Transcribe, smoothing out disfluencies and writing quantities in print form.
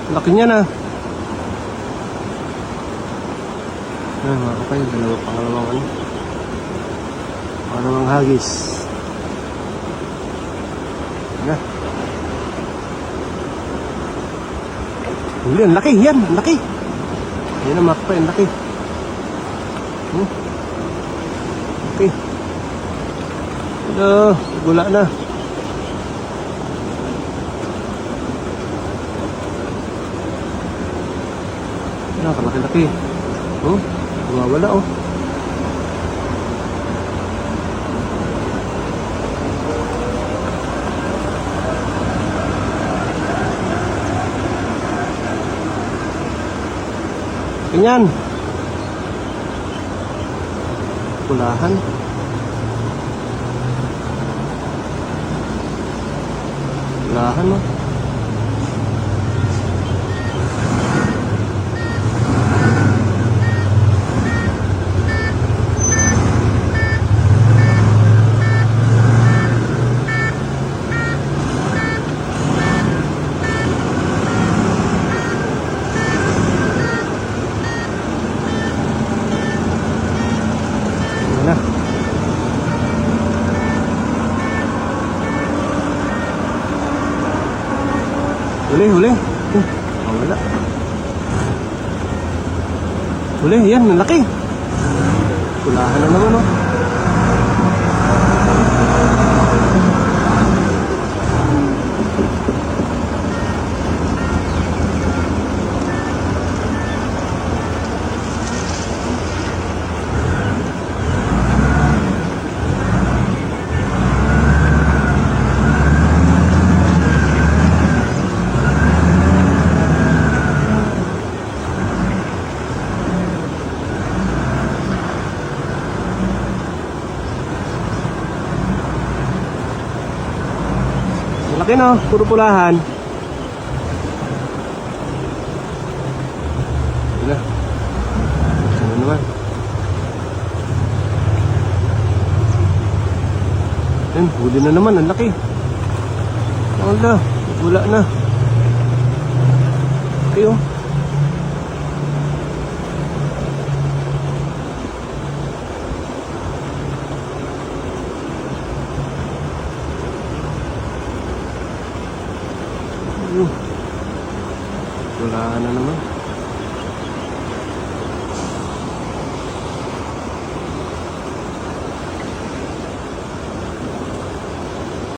Laki niya na. Ay, mga kapay, pangalawang hagis. Yan. Huli, ang laki, yan, ang laki. Yan ang mga kapay, ang laki. Okay. Hello, gula na. Yan, kalaki-laki. Wala oh. Ganyan. Pulahan. Pulahan mo. Huli. Wala. Huli, yan, laki. Pulahan na naman, oh. Laki no, puro pulahan. Wala. Ano naman? Yan, huli na naman, ang laki. Wala, wala na. Okay oh. Wala na naman.